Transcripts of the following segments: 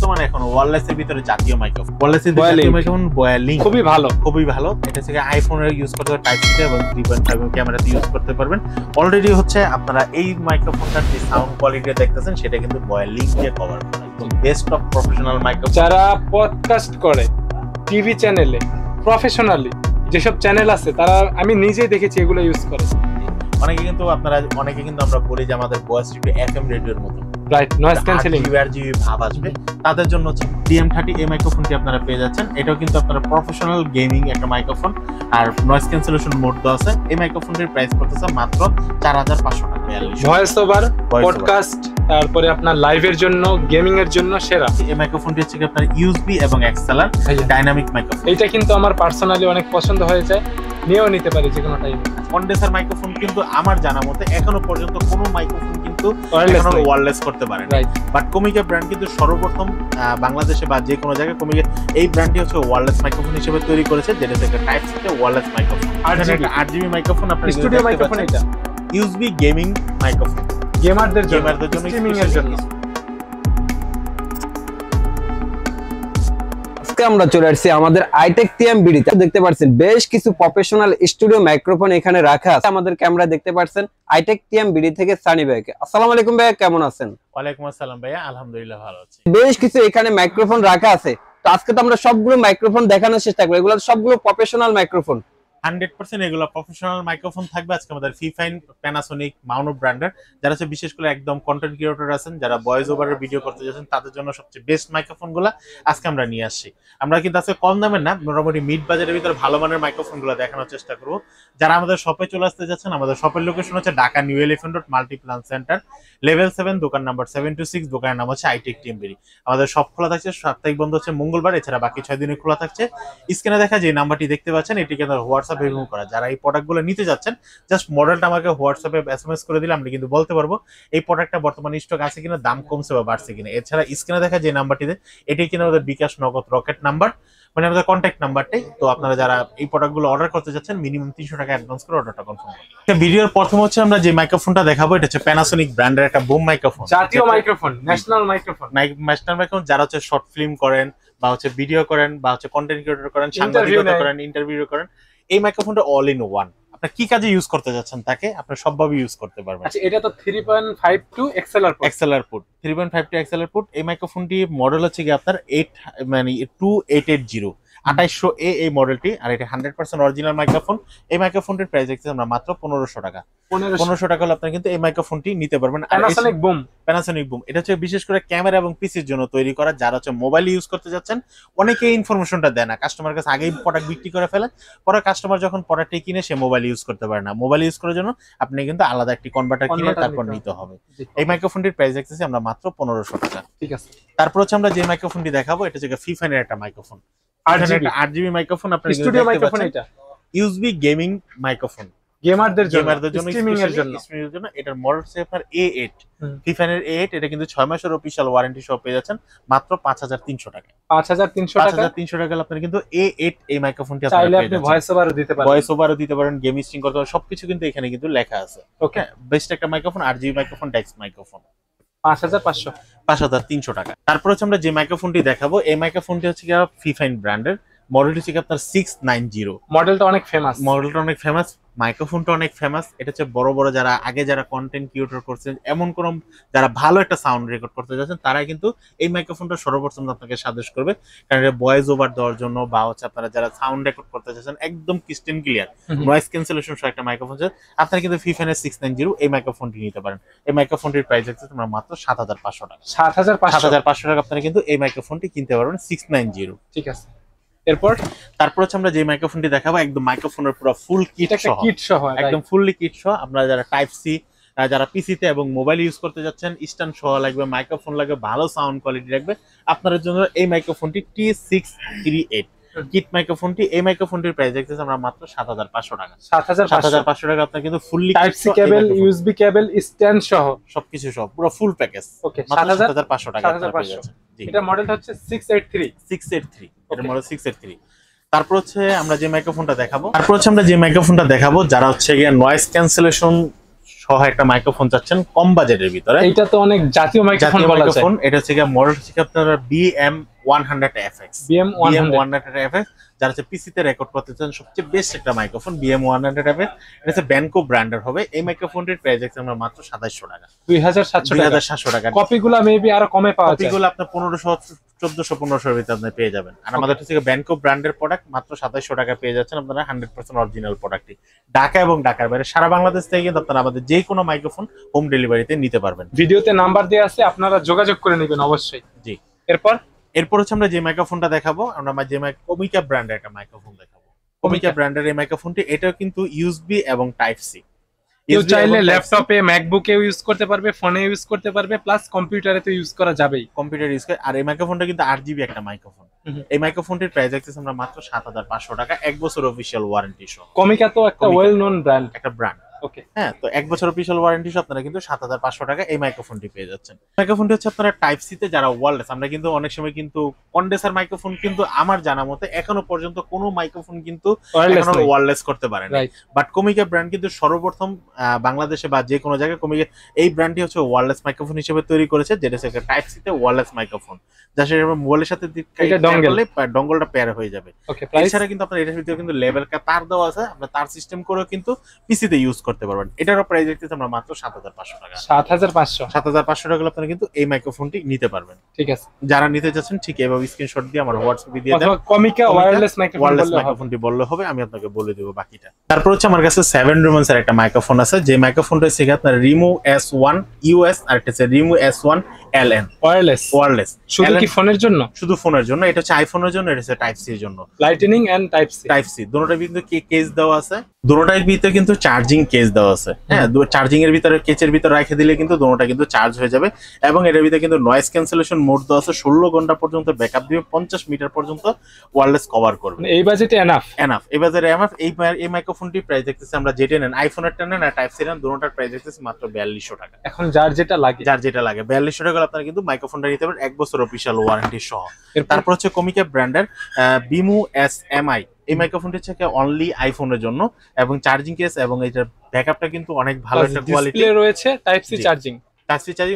বর্তমানে এখন ওয়্যারলেস এর ভিতরে জাতীয় মাইক্রোফোন, ওয়্যারলেস এর জাতীয় মাইক্রোফোন বয়ালিং খুবই ভালো। এটা থেকে আইফোনের ইউজ করতে পারবেন, টাইপ সি এবং 3.5 ক্যামেরাতে ইউজ করতে পারবেন। অলরেডি হচ্ছে আপনারা এই মাইক্রোফোনটার যে সাউন্ড কোয়ালিটি দেখতেছেন সেটা কিন্তু বয়ালিং দিয়ে কভার করা, একদম বেস্ট অফ প্রফেশনাল মাইক্রোফোন। যারা পডকাস্ট করে টিভি চ্যানেলে প্রফেশনালি যেসব চ্যানেল আছে তারা আমি নিজেই দেখেছি এগুলো ইউজ করে। অনেকে কিন্তু আমরা বলি যে আমাদের ভয়েস রিভিউ এফএম রেডিওর মতো, রাইট, নয়েজ ক্যান্সেলিং জিবি ভাব আসবে, তাদের জন্য হচ্ছে DM30 এই মাইক্রোফোনটি আপনারা পেয়ে যাচ্ছেন। এটাও কিন্তু আপনারা প্রফেশনাল গেমিং একটা মাইক্রোফোন, আর নয়েজ ক্যান্সেলেশন মোড দেওয়া আছে। এই মাইক্রোফোনটির প্রাইস পড়তেছে মাত্র 4500 টাকা। ভয়েস ওভার, পডকাস্ট, তারপরে আপনার লাইভের জন্য, গেমিং এর জন্য সেরা। এই মাইক্রোফোনটি হচ্ছে আপনার ইউএসবি এবং এক্সএলআর ডাইনামিক মাইক্রোফোন। এটা কিন্তু আমার পার্সোনালি অনেক পছন্দ হয়েছে, নিয়েও নিতে পারি যে কোনো টাইমে। কন্ডেন্সার মাইক্রোফোন কিন্তু আমার জানা মতে এখনো পর্যন্ত কোনো মাইক্রোফোন কিন্তু ওয়্যারলেস করতে পারে না, বাট কোমিকা ব্র্যান্ড কিন্তু সর্বপ্রথম বাংলাদেশে বা যে কোনো জায়গায় কোমিকা এই ব্র্যান্ডটি হচ্ছে ওয়্যারলেস মাইক্রোফোন হিসেবে তৈরি করেছে, যেটা থেকে টাইপ সি তে ওয়্যারলেস মাইক্রোফোন। 8GB মাইক্রোফোন, আপনার স্টুডিও মাইক্রোফোন, এটা ইউএসবি গেমিং মাইক্রোফোন, গেমারদের জন্য, স্ট্রিমিং এর জন্য। আমরা চলে আসছি আমাদের আইটেক টিএম বিডিতে। দেখতে পাচ্ছেন বেশ কিছু প্রফেশনাল স্টুডিও মাইক্রোফোন এখানে রাখা আছে। আমাদের ক্যামেরা দেখতে পাচ্ছেন আইটেক টিএম বিডি থেকে সানি ভাই। আসসালামু আলাইকুম ভাই, কেমন আছেন? ওয়ালাইকুম আসসালাম ভাইয়া, আলহামদুলিল্লাহ ভালো আছি। বেশ কিছু এখানে মাইক্রোফোন রাখা আছে, তো আজকে তো আমরা সবগুলো মাইক্রোফোন দেখানোর চেষ্টা করব। এগুলো সবগুলো প্রফেশনাল মাইক্রোফোন, 100% এগুলো প্রফেশনাল মাইক্রোফোন থাকবে। আজকে আমাদের ফিফাইন, প্যানাসোনিক, মাউনো ব্র্যান্ডের যারা হচ্ছে বিশেষ করে একদম কন্টেন্ট ক্রিয়েটর আছেন, যারা ভয়েস ওভারের ভিডিও করতে যাচ্ছেন, তাদের জন্য সবচেয়ে বেস্ট মাইক্রোফোনগুলো আজকে আমরা নিয়ে আসছি। আমরা কিন্তু আজকে কম দামের না, মোটামুটি মিড বাজারের ভিতরে ভালো মানের মাইক্রোফোনগুলো দেখানোর চেষ্টা করব। যারা আমাদের শপে চলে আসতে যাচ্ছেন, আমাদের শপের লোকেশন হচ্ছে Dhaka new elephant road, Multiplan centre, level 7, দোকান নাম্বার 726, দোকানের নাম হচ্ছে আইটেক টিএম বিডি। আমাদের শপ খোলা থাকছে, সাপ্তাহিক বন্ধ হচ্ছে মঙ্গলবার, এছাড়া বাকি 6 দিনে খোলা থাকছে। স্ক্রিনে দেখা যে নাম্বারটি দেখতে পাচ্ছেন, এটিকে হোয়াটসঅ্যাপ রিমুভ করা। যারা এই প্রোডাক্টগুলো নিতে যাচ্ছেন, জাস্ট মডেলটা আমাকে হোয়াটসঅ্যাপে SMS করে দিলে আমরা কিন্তু বলতে পারবো এই প্রোডাক্টটা বর্তমানে স্টক আছে কিনা, দাম কমছে বা বাড়ছে কিনা। এছাড়া স্ক্রিনে দেখা যে নাম্বারটিতে, এটি কিনা আমাদের বিকাশ, নগদ, রকেট নাম্বার, মানে আমাদের কন্ট্যাক্ট নাম্বারটাই। তো আপনারা যারা এই প্রোডাক্টগুলো অর্ডার করতে যাচ্ছেন, মিনিমাম 300 টাকা অ্যাডভান্স করে অর্ডারটা কনফার্ম করুন। ভিডিওর প্রথম হচ্ছে আমরা যে মাইক্রোফোনটা দেখাবো, এটা হচ্ছে প্যানাসোনিক ব্র্যান্ডের একটা বুম মাইক্রোফোন, জাতীয় microphone, national microphone. National microphone যারা হচ্ছে শর্ট ফিল্ম করেন বা হচ্ছে ভিডিও করেন বা হচ্ছে কন্টেন্ট ক্রিয়েটর করেন, সাংবাদিকতা করেন, ইন্টারভিউ করেন, এই মাইক্রোফোনটা অল ইন ওয়ান। আপনার কি কাজে ইউজ করতে যাচ্ছেন তাকে আপনার সবভাবে ইউজ করতে পারবেন। আচ্ছা, এটা তো 3.52 এক্সএলআর পুট, 3.52 এক্সএলআর পুট। এই মাইক্রোফোনটি মডেল হচ্ছে কি আপনার 2880 2800A এই মডেলটি, আর এটা 100% অরিজিনাল মাইক্রোফোন। এই মাইক্রোফোনটির প্রাইস দেখছি আমরা মাত্র 1500 টাকা। 1500 টাকা হলে আপনারা কিন্তু এই মাইক্রোফোনটি নিতে পারবেন। প্যানাসোনিক বুম, এটা হচ্ছে বিশেষ করে ক্যামেরা এবং পিসির জন্য তৈরি করা। যারা হচ্ছে মোবাইল ইউজ করতে যাচ্ছেন, অনেকে ইনফরমেশনটা দেয় না, কাস্টমার কাছে আগেই প্রোডাক্ট বিক্রি করে ফেলেন, পরে কাস্টমার যখন প্রোডাক্টটি কিনে সে মোবাইল ইউজ করতে পারে না। মোবাইল ইউজ করার জন্য আপনি কিন্তু আলাদা একটি কনভার্টার কিনে তারপর নিতে হবে। এই মাইক্রোফোনটির প্রাইস দেখতেছি আমরা মাত্র 1500 টাকা। ঠিক আছে, তারপর হচ্ছে আমরা যে মাইক্রোফোনটি দেখাবো, এটা হচ্ছে ফিফাইনের একটা মাইক্রোফোন, 8GB মাইক্রোফোন, আপনার স্টুডিও মাইক্রোফোন, এটা ইউএসবি গেমিং মাইক্রোফোন, গেমারদের জন্য, স্ট্রিমিং এর জন্য। এটার মডেল হচ্ছে আপনার A8, ফিফাইনের A8। এটা কিন্তু 6 মাসের অফিশিয়াল ওয়ারেন্টি সহ পেয়ে যাচ্ছেন মাত্র 5300 টাকা। 5300 টাকা আপনারা কিন্তু A8 এই মাইক্রোফোনটি আপনারা পেয়ে যাচ্ছেন। ভয়েস ওভারও দিতে পারেন, গেম স্ট্রিং করতে পারেন, সবকিছু কিন্তু এখানে কিন্তু লেখা আছে। ওকে, বেস্ট একটা মাইক্রোফোন, 8GB মাইক্রোফোন, ডেক্স মাইক্রোফোন, 5300 টাকা। তারপর হচ্ছে আমরা যে মাইক্রোফোনটি দেখাবো, এই মাইক্রোফোনটি হচ্ছে ফিফাইন ব্র্যান্ডের, মডেলটি হচ্ছে আপনার 690। মডেলটা অনেক ফেমাস, মাইক্রোফোনটা অনেক ফেমাস। এটা হচ্ছে বড় বড় যারা কন্টেন্ট ক্রিয়েটর করছেন, এমন কোন যারা ভালো একটা সাউন্ড রেকর্ড করতে যাচ্ছেন, তারা কিন্তু এই মাইক্রোফোনটা সর্বপ্রথম আপনাকে সাজেস্ট করবে, কারণ এটা ভয়েস ওভার দেওয়ার জন্য বা হচ্ছে আপনারা যারা সাউন্ড রেকর্ড করতে যাচ্ছেন একদম ক্রিস্টাল ক্লিয়ার, নয়েজ ক্যান্সেলেশন সহ একটা মাইক্রোফোন আছে। আপনারা কিন্তু ফিফাইনের 690 এই মাইক্রোফোনটি নিতে পারেন। এই মাইক্রোফোনটির প্রাইস হচ্ছে তোমরা মাত্র 7500 টাকা। 7500 টাকা আপনারা কিন্তু এই মাইক্রোফোনটি কিনতে পারবেন, 690। ঠিক আছে, তারপর হচ্ছে আমরা যে মাইক্রোফোনটি দেখাবো, একদম মাইক্রোফোনের পুরো ফুল কিট সহ, একদম ফুললি কিট সহ। আপনারা যারা টাইপ সি, যারা পিসিতে এবং মোবাইল ইউজ করতে যাচ্ছেন, স্ট্যান্ড সহ লাগবে, মাইক্রোফোন লাগবে, ভালো সাউন্ড কোয়ালিটি লাগবে, আপনাদের জন্য এই মাইক্রোফোনটি T638 কিট মাইক্রোফোনটি। এই মাইক্রোফোনটির প্রাইস দেখতেছি আমরা মাত্র 7500 টাকা। 7500 টাকা আপনারা কিন্তু fully type C cable, USB cable, stand সহ সবকিছু সহ পুরো ফুল প্যাকেজ, ওকে, 7500 টাকা আপনারা পেয়ে যাচ্ছেন। এটা মডেল হচ্ছে 683। এটা মডেল 683। তারপর হচ্ছে আমরা যে মাইক্রোফোনটা দেখাবো, যারা হচ্ছে গিয়ে নয়েজ ক্যান্সেলেশন সহ একটা মাইক্রোফোন চাচ্ছেন কম বাজেটের ভিতরে, এটা তো অনেক জাতীয় মাইক্রোফোন বলা যায়। মাইক্রোফোন এটা হচ্ছে মডেল হচ্ছে আপনার BM100FX। BM100FX যারা হচ্ছে পিসিতে রেকর্ড করতে চান সবচেয়ে বেস্ট একটা মাইক্রোফোন BM100FX। এটা হচ্ছে ব্যানকো ব্র্যান্ডের হবে। এই মাইক্রোফোনটির প্রাইস আছে আমরা মাত্র 2700 টাকা, 2700 টাকা। কপিগুলো মেবি আরো কমে পাওয়া যায়, কপিগুলো আপনার 1500 1400 1500 এর ভিতরে আপনি পেয়ে যাবেন। আর আমাদের হচ্ছে ব্যানকো ব্র্যান্ডের প্রোডাক্ট মাত্র 2700 টাকা পেয়ে যাচ্ছেন আপনারা 100% অরিজিনাল প্রোডাক্টটি। ঢাকা এবং ঢাকার বাইরে সারা বাংলাদেশ থেকে কিন্তু আপনারা আমাদের যে কোনো মাইক্রোফোন হোম ডেলিভারিতে নিতে পারবেন। ভিডিওতে নাম্বার দেওয়া আছে, আপনারা যোগাযোগ করে নেবেন অবশ্যই। জি। এরপর হচ্ছে আমরা যে মাইক্রোফোনটা দেখাবো, আমরা ওমিকা ব্র্যান্ডের একটা মাইক্রোফোন দেখাবো। ওমিকা ব্র্যান্ডের এই মাইক্রোফোনটি এটাও কিন্তু ইউএসবি এবং টাইপ সি। কেউ চাইলে ল্যাপটপে ম্যাকবুকে ইউজ করতে পারবে, ফোনে ইউজ করতে পারবে, প্লাস কম্পিউটারে তো ইউজ করা যাবেই। কম্পিউটার ইউজ করে। আর এই মাইক্রোফোনটা কিন্তু 8GB একটা মাইক্রোফোন। এই মাইক্রোফোনটির প্রাইস আছে আমরা মাত্র 7500 টাকা, 1 বছর অফিশিয়াল ওয়ারেন্টি সহ। কমিকা তো একটা ওয়েল নোন ব্র্যান্ড, একটা ব্র্যান্ড। ওকে, হ্যাঁ, তো 1 বছর অফিশিয়াল ওয়ারেন্টি সহ আপনারা কিন্তু 7500 টাকা এই মাইক্রোফোনটি পেয়ে যাচ্ছেন। মাইক্রোফোনটি হচ্ছে আপনারা টাইপ সি তে যারা ওয়্যারলেস, আমরা কিন্তু অনেক সময় কিন্তু কন্ডেন্সার মাইক্রোফোন কিন্তু আমার জানা মতে এখনো পর্যন্ত কোনো মাইক্রোফোন কিন্তু ওয়্যারলেস করতে পারে না। বাট কমিকা ব্র্যান্ড কিন্তু সর্বপ্রথম বাংলাদেশে বা যে কোনো জায়গায় কমিকা এই ব্র্যান্ডটি হচ্ছে ওয়্যারলেস মাইক্রোফোন হিসেবে তৈরি করেছে, যেটা হচ্ছে টাইপ সি তে ওয়্যারলেস মাইক্রোফোন, যা সেটা মোবাইলের সাথে ডঙ্গলটা পেয়ার হয়ে যাবে। এছাড়া কিন্তু আপনার এটার ভিতরে কিন্তু লেভেল তার দেওয়া আছে, আপনার তার সিস্টেম করেও কিন্তু পিসিতে ইউজ করতে পারবেন। এটারও প্রাইস দেখতেছি আমরা মাত্র 7500 টাকা। 7500 টাকা আপনারা কিন্তু এই মাইক্রোফোনটি নিতে পারবেন। ঠিক আছে, যারা নিতে চাচ্ছেন ঠিক এভাবে স্ক্রিনশট দিয়ে আমার হোয়াটসঅ্যাপে দিয়ে দেন, কমিকা ওয়্যারলেস মাইক্রোফোনটি বললে হবে, আমি আপনাকে বলে দেব বাকিটা। তারপর হচ্ছে আমার কাছে 7 রুমেন্স এর একটা মাইক্রোফোন আছে, যে মাইক্রোফোনটা হচ্ছে আপনার রিমু S1 US আর এটা হচ্ছে রিমু S1 LN ওয়্যারলেস। শুধু কি ফোনের জন্য? শুধু ফোনের জন্য। এটা হচ্ছে আইফোনের জন্য, এটা হচ্ছে টাইপ সি এর জন্য। লাইটনিং এন্ড টাইপ সি দুটোটার ভিতরে কেস দেওয়া আছে, দুটোটার ভিতরে কিন্তু চার্জিং কেস দেওয়া আছে। হ্যাঁ, চার্জিং এর ভিতরে কেচের ভিতরে রেখে দিলে কিন্তু দুটোটা কিন্তু চার্জ হয়ে যাবে। এবং এর ভিতরে কিন্তু নয়েজ ক্যান্সেলেশন মোড দেওয়া আছে, 16 ঘন্টা পর্যন্ত ব্যাকআপ দিবে, 50 মিটার পর্যন্ত ওয়্যারলেস কভার করবে। এই বাজেটে এনাফ। এই বাজেটে এনাফ। এই মাইক্রোফোনটি প্রাইস দেখতেছি আমরা যেটা নেন, আইফোনের টা নেন আর টাইপ সি নেন, দুটোটার প্রাইস দেখতেছি মাত্র 4200 টাকা। এখন যার যেটা লাগে 4200 টাকা আপনারা কিন্তু মাইক্রোফোনটা নিতে পারেন 1 বছর অফিশিয়াল ওয়ারেন্টি সহ। তারপর হচ্ছে কমিকা ব্র্যান্ডের বিমু SMI। এই মাইক্রোফোনটি হচ্ছে অনলি আইফোনের জন্য, এবং চার্জিং কেস এবং এটার ব্যাকআপটা কিন্তু অনেক ভালো একটা কোয়ালিটি রয়েছে, টাইপ সি চার্জিং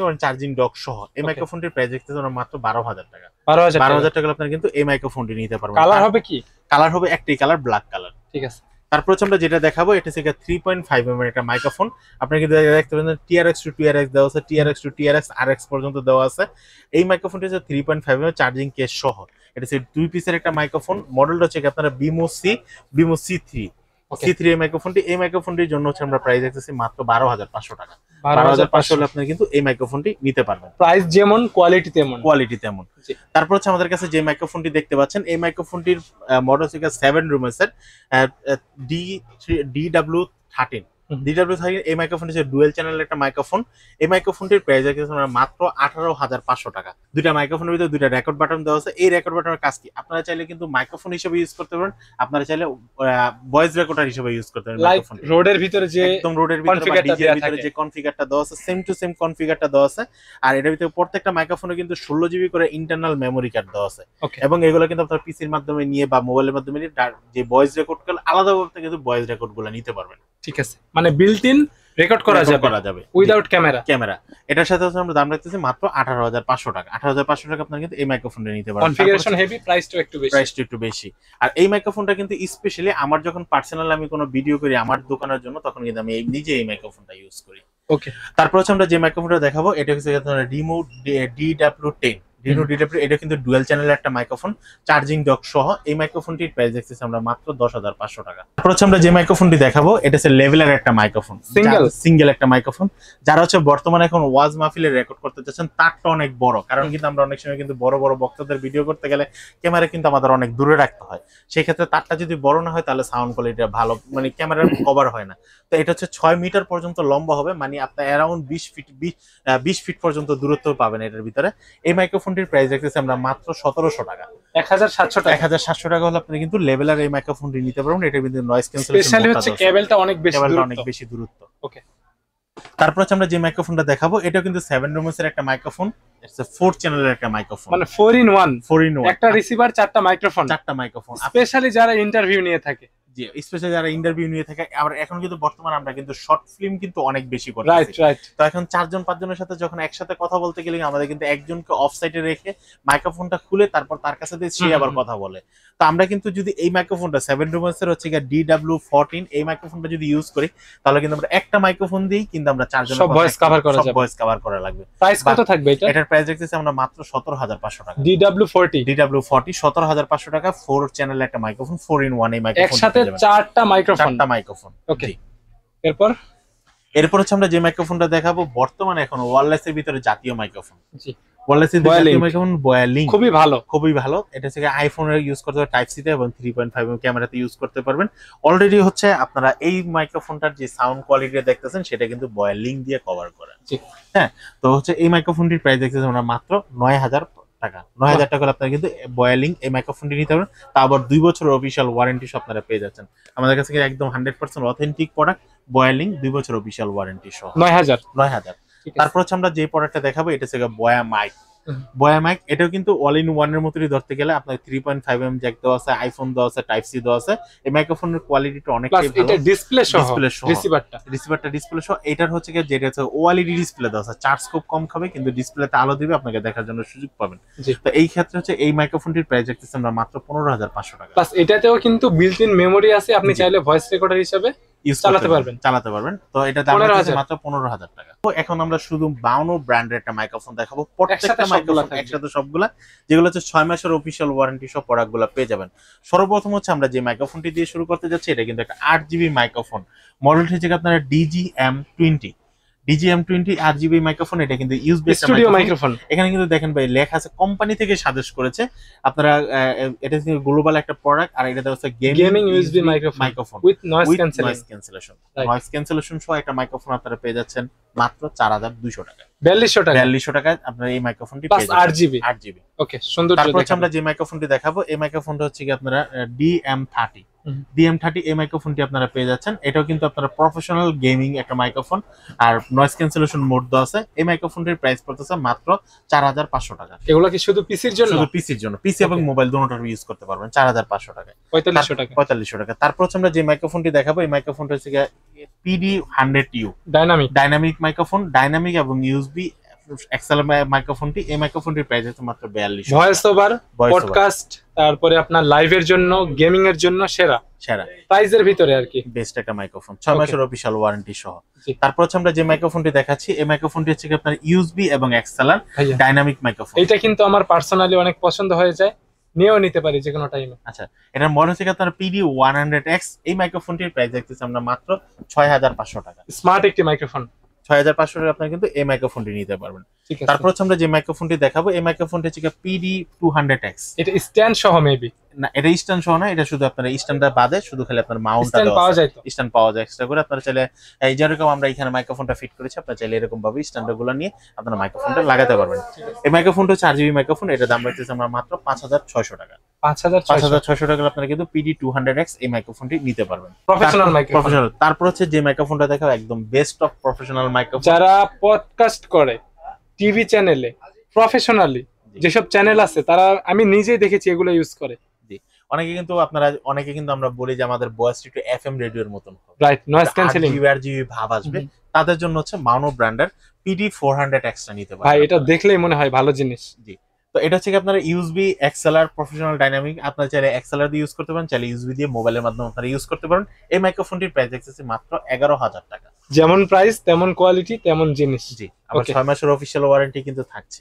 এবং চার্জিং ডক সহ। এই মাইক্রোফোনটির প্রাইস দেখতেছি আমরা মাত্র 12000 টাকা। 12000 টাকা আপনারা কিন্তু এই মাইক্রোফোনটি নিতে পারবেন। কালার হবে কি? কালার হবে একটাই কালার, ব্ল্যাক কালার। ঠিক আছে। তারপর হচ্ছে আমরা যেটা দেখাবো, এটা হচ্ছে 3.5 mm একটা মাইক্রোফোন। আপনারা কিন্তু দেখতে পাচ্ছেন TRX to TRX দেওয়া আছে, TRX to TRX RX পর্যন্ত দেওয়া আছে। এই মাইক্রোফোনটি হচ্ছে 3.5 mm চার্জিং কেস সহ। এটা হচ্ছে 2 পিসের একটা মাইক্রোফোন। মডেলটা হচ্ছে আপনারা বিমো C3 এই মাইক্রোফোনটি। এই মাইক্রোফোনটির জন্য হচ্ছে আমরা প্রাইস দেখতেছি মাত্র 12500 টাকা। 12500 হলে আপনি কিন্তু এই মাইক্রোফোনটি নিতে পারবেন। প্রাইস যেমন কোয়ালিটি তেমন। তারপর হচ্ছে আমাদের কাছে যে মাইক্রোফোনটি দেখতে পাচ্ছেন, এই মাইক্রোফোনটির মডেল হচ্ছে 7 রুমেন্সের DW13। এই মাইক্রোফোনটি হচ্ছে ডুয়েল চ্যানেলের একটা মাইক্রোফোন। এই মাইক্রোফোনটির প্রাইস আছে মাত্র 18500 টাকা। দুইটা মাইক্রোফোনের ভিতরে দুইটা রেকর্ড বাটন দেওয়া আছে। এই রেকর্ড বাটনের কাজ কি? আপনারা চাইলে কিন্তু মাইক্রোফোন হিসেবে ইউজ করতে পারেন, আপনারা চাইলে ভয়েস রেকর্ডার হিসেবে ইউজ করতে পারেন। মাইক্রোফোনটি রোডের ভিতরে যে একদম রোডের ভিতরে বা ডিজের ভিতরে যে কনফিগারটা দেওয়া আছে, সেম টু সেম কনফিগারটা দেওয়া আছে। আর এর ভিতরে প্রত্যেকটা মাইক্রোফোনে কিন্তু 16GB করে ইন্টারনাল মেমরি কার্ড দেওয়া আছে। এবং এগুলো কিন্তু আপনারা পিসির মাধ্যমে নিয়ে বা মোবাইলের মাধ্যমে নিয়ে যে ভয়েস রেকর্ড করলে আলাদাভাবে কিন্তু ভয়েস রেকর্ডগুলো নিতে পারবেন। ঠিক আছে, মানে বিল্ট ইন রেকর্ড করা যাবে উইদাউট ক্যামেরা। এটার সাথে আমরা দাম রাখতেছি মাত্র 18500 টাকা। 18500 টাকা আপনারা কিন্তু এই মাইক্রোফোনটা নিতে পারবেন। কনফিগারেশন হেভি, প্রাইসটা একটু বেশি। আর এই মাইক্রোফোনটা কিন্তু স্পেশালি আমার যখন পার্সোনাল আমি কোনো ভিডিও করি আমার দোকানের জন্য, তখন কিন্তু আমি নিজে এই মাইক্রোফোনটা ইউজ করি। ওকে। তারপর হচ্ছে আমরা যে মাইক্রোফোনটা দেখাবো, এটা হচ্ছে রিমো DW10। এটা কিন্তু ডুয়াল চ্যানেলের একটা মাইক্রোফোন, চার্জিং ডক সহ। এই মাইক্রোফোনটির প্রাইস দেখতেছি আমরা মাত্র 10500 টাকা। তারপর হচ্ছে আমরা যে মাইক্রোফোনটি দেখাবো, এটা হচ্ছে লেভেলের একটা মাইক্রোফোন, সিঙ্গেল একটা মাইক্রোফোন। যারা হচ্ছে বর্তমানে এখন ওয়াজ মাহফিলে রেকর্ড করতে চাচ্ছেন, তারটা অনেক বড়, কারণ কিন্তু আমরা অনেক সময় কিন্তু বড় বড় বক্তাদের ভিডিও করতে গেলে ক্যামেরা কিন্তু আমাদের অনেক দূরে রাখতে হয়। সেই ক্ষেত্রে তারটা যদি বড় না হয় তাহলে সাউন্ড কোয়ালিটি ভালো, মানে ক্যামেরার কভার হয় না। তো এটা হচ্ছে 6 মিটার পর্যন্ত লম্বা হবে, মানে আপনার অ্যারাউন্ড 20 ফিট পর্যন্ত দূরত্ব পাবেন এটার ভিতরে। এই মাইক্রোফোনটির প্রাইস দেখতেছি আমরা মাত্র 1700 টাকা। 1700 টাকা হলে আপনি কিন্তু লেভেলার এই মাইক্রোফোনটি নিতে পারবেন। এটার ভিতরে নয়েজ ক্যান্সেলেশন স্পেশালি হচ্ছে কেবলটা অনেক বেশি দূরত্ব। ওকে। তারপর হচ্ছে আমরা যে মাইক্রোফোনটা দেখাবো, এটা কিন্তু 7 রুমের একটা মাইক্রোফোন। ইটস এ 4 চ্যানেলের একটা মাইক্রোফোন, মানে 4 in 1 একটা রিসিভার, চারটা মাইক্রোফোন। স্পেশালি যারা ইন্টারভিউ নিয়ে থাকে, জি, স্পেশালি যারা ইন্টারভিউ নিয়ে থাকে, আবার এখন কিন্তু বর্তমানে আমরা কিন্তু শর্ট ফিল্ম কিন্তু অনেক বেশি রাইট করতেছি। রাইট। তো এখন 4-5 জনের সাথে যখন একসাথে কথা বলতে গেলে আমাদের কিন্তু একজনকে অফ সাইডে রেখে মাইক্রোফোনটা খুলে তারপর তার কাছে দিয়ে সে আবার কথা বলে। তো আমরা কিন্তু যদি এই মাইক্রোফোনটা 7 রুমেন্সের হচ্ছে গিয়ে DW14 এই মাইক্রোফোনটা যদি ইউজ করি তাহলে কিন্তু আমরা একটা মাইক্রোফোন দিয়েই কিন্তু আমরা 4 জনের সব ভয়েস কভার করা যাবে। ভয়েস কভার করা লাগবে। প্রাইস কত থাকবে এটা? এটার প্রাইস রাখতেছি আমরা মাত্র 17,500 টাকা। DW40 17,500 টাকা 4 চ্যানেলের একটা মাইক্রোফোন, 4-in-1 এই মাইক্রোফোন একসাথে 4টা মাইক্রোফোন। 4টা মাইক্রোফোন। ওকে, জি। এরপর হচ্ছে আমরা যে মাইক্রোফোনটা দেখাবো বর্তমানে এখন ওয়্যারলেসের ভিতরে জাতীয় মাইক্রোফোন। জি, ওয়্যারলেসের Boya জাতীয় Link। মাইক্রোফোন Boya Link খুবই ভালো। এটা হচ্ছে আইফোনের ইউজ করতে পারবেন টাইপ সি তে এবং 3.5 ক্যামেরাতে ইউজ করতে পারবেন। অলরেডি হচ্ছে আপনারা এই মাইক্রোফোনটার যে সাউন্ড কোয়ালিটি দেখতেছেন সেটা কিন্তু Boya Link দিয়ে কভার করা। জি। হ্যাঁ, তো হচ্ছে এই মাইক্রোফোনটির প্রাইস দেখতেছেন আমরা মাত্র 9,000 টাকা। 9,000 টাকা হলে আপনারা কিন্তু Boya Link এই মাইক্রোফোনটি নিতে পারবেন। তা আবার 2 বছরের অফিশিয়াল ওয়ারেন্টি সহ আপনারা পেয়ে যাচ্ছেন। আমাদের কাছে একদম 100% অথেন্টিক প্রোডাক্ট Boya Link 2 বছরের অফিশিয়াল ওয়ারেন্টি সহ 9,000। তারপর হচ্ছে আমরা যে প্রোডাক্টটা দেখাবো এটা হচ্ছে Boya Mic। Boya Mic এটাও কিন্তু অল ইন ওয়ান এর মতই ধরতে গেলে আপনার 3.5mm জ্যাক দেওয়া আছে, আইফোন দেওয়া আছে, টাইপ সি দেওয়া আছে। এই মাইক্রোফোনের কোয়ালিটিটা অনেকটাই ভালো। এটা ডিসপ্লে সহ রিসিভারটা ডিসপ্লে সহ। এটার হচ্ছে কি যেটা হচ্ছে ওএলইডি ডিসপ্লে দেওয়া আছে, চার্জ খুব কম খাবে কিন্তু ডিসপ্লেতে আলো দিবে, আপনাকে দেখার জন্য সুযোগ পাবেন। তো এই ক্ষেত্রে হচ্ছে এই মাইক্রোফোনটির প্রাইস রাখতেছি আমরা মাত্র 15,500 টাকা। প্লাস এটাতেও কিন্তু বিল্ট ইন মেমোরি আছে, আপনি চাইলে ভয়েস রেকর্ডার হিসেবে চালাতে পারবেন। তো এটা দাম হচ্ছে মাত্র 15,000 টাকা। তো এখন আমরা শুধু বাউনো ব্র্যান্ডের একটা মাইক্রোফোন দেখাবো। প্রত্যেকটা মাইক্রোফোন একসাথে সবগুলা যেগুলো হচ্ছে 6 মাসের অফিশিয়াল ওয়ারেন্টি সহ প্রোডাক্টগুলো পেয়ে যাবেন। সর্বপ্রথম হচ্ছে আমরা যে মাইক্রোফোনটি দিয়ে শুরু করতে যাচ্ছি এটা কিন্তু একটা 8GB মাইক্রোফোন। মডেলটি হচ্ছে আপনারা DGM20 8GB মাইক্রোফোন। এটা কিন্তু ইউএসবি স্টুডিও মাইক্রোফোন। এখানে কিন্তু দেখেন ভাই লেখা আছে কোম্পানি থেকে সাজেস্ট করেছে আপনারা। এটা কিন্তু গ্লোবাল একটা প্রোডাক্ট আর এটা হচ্ছে gaming USB microphone with noise cancellation. Noise cancellation সহ একটা মাইক্রোফোন আপনারা পেয়ে যাচ্ছেন মাত্র 4,200 টাকা। 4200 টাকায় আপনারা এই মাইক্রোফোনটি পেয়ে যাবেন 8GB। ওকে, সুন্দর। তারপর আমরা যে মাইক্রোফোনটি দেখাবো এই মাইক্রোফোনটা হচ্ছে কি আপনারা DM30 এই মাইক্রোফোনটি আপনারা পেয়ে যাচ্ছেন। এটাও কিন্তু আপনারা প্রফেশনাল গেমিং একটা মাইক্রোফোন আর নয়েজ ক্যান্সেলেশন মোড দেওয়া আছে। এই মাইক্রোফোনটির প্রাইস পড়তেছে মাত্র 4,500 টাকা। এগুলো কি শুধু পিসির জন্য? শুধু পিসির জন্য, পিসি এবং মোবাইল দুটোটার ইউজ করতে পারবেন 4,500 টাকায়। 4500 টাকা। তারপর হচ্ছে আমরা যে মাইক্রোফোনটি দেখাবো এই মাইক্রোফোনটা হচ্ছে PD100U ডাইনামিক মাইক্রোফোন, ডাইনামিক এবং ইউএসবি এক্সএল মাইক্রোফোনটি। এই মাইক্রোফোনটির প্রাইস হচ্ছে মাত্র 4200। ভয়েস ওভার, পডকাস্ট, তারপরে আপনার লাইভের জন্য, গেমিং এর জন্য সেরা প্রাইজের ভিতরে আর কি বেস্ট একটা মাইক্রোফোন, 6 মাসের অফিশিয়াল ওয়ারেন্টি সহ। তারপর হচ্ছে আমরা যে মাইক্রোফোনটি দেখাচ্ছি এই মাইক্রোফোনটি হচ্ছে আপনার ইউএসবি এবং এক্সএলআর ডাইনামিক মাইক্রোফোন। এটা কিন্তু আমার পার্সোনালি অনেক পছন্দ হয়ে যায়, নিয়েও নিতে পারি যে কোনো টাইমে। আচ্ছা, এটার মডেল হচ্ছে আপনার PD100X। এই মাইক্রোফোনটির প্রাইস দেখতেছি আমরা মাত্র 6,500 টাকা। স্মার্ট একটি মাইক্রোফোন, 6,500 টাকা আপনারা কিন্তু এই মাইক্রোফোনটি নিতে পারবেন। তারপর হচ্ছে আমরা যে মাইক্রোফোনটি দেখাবো এই মাইক্রোফোনটি হচ্ছে PD200X। এটা স্ট্যান্ড সহ মেবি না, এটা স্ট্যান্ড সহ না, এটা শুধু আপনার স্ট্যান্ডটা বাদে শুধু খালি আপনার মাউন্টটা পাওয়া যায়। স্ট্যান্ড পাওয়া যায় এক্সট্রা করে। আপনারা চাইলে এই যেরকম আমরা এখানে মাইক্রোফোনটা ফিট করেছি আপনারা চাইলে এরকম ভাবে স্ট্যান্ডগুলো নিয়ে আপনারা মাইক্রোফোনটা লাগাতে পারবেন। এই মাইক্রোফোনটা হচ্ছে 8GB মাইক্রোফোন। এটা দাম রাখতেছি আমরা মাত্র 5,600 টাকা। 5,600 টাকা আপনারা কিন্তু PD200X এই মাইক্রোফোনটি নিতে পারবেন। প্রফেশনাল। তারপর হচ্ছে যে মাইক্রোফোনটা দেখাবো একদম বেস্ট অফ প্রফেশনাল মাইক্রোফোন। যারা পডকাস্ট করে টিভি চ্যানেলে প্রফেশনালি যেসব চ্যানেল আছে তারা আমি নিজেই দেখেছি এগুলো ইউজ করে। অনেকে কিন্তু আমরা বলি যে আমাদের ভয়েসটা একটু FM রেডিওর মতন হবে, রাইট, নয়েজ ক্যান্সেলিং জিবি ভাব আসবে। তাদের জন্য হচ্ছে মাউনো ব্র্যান্ডের PD400X নিতে পারেন। ভাই এটা দেখলেই মনে হয় ভালো জিনিস। জি, তো এটা হচ্ছে আপনারা ইউএসবি এক্সএলআর প্রফেশনাল ডাইনামিক। আপনারা চাইলে এক্সএলআর দিয়ে ইউজ করতে পারেন, চাইলে ইউএসবি দিয়ে মোবাইলের মাধ্যমে আপনারা ইউজ করতে পারেন। এই মাইক্রোফোনটির প্রাইস দেখতেছি মাত্র 11,000 টাকা। যেমন প্রাইস তেমন কোয়ালিটি তেমন জিনিস। জি, আবার 6 মাসের অফিশিয়াল ওয়ারেন্টি কিন্তু থাকছে।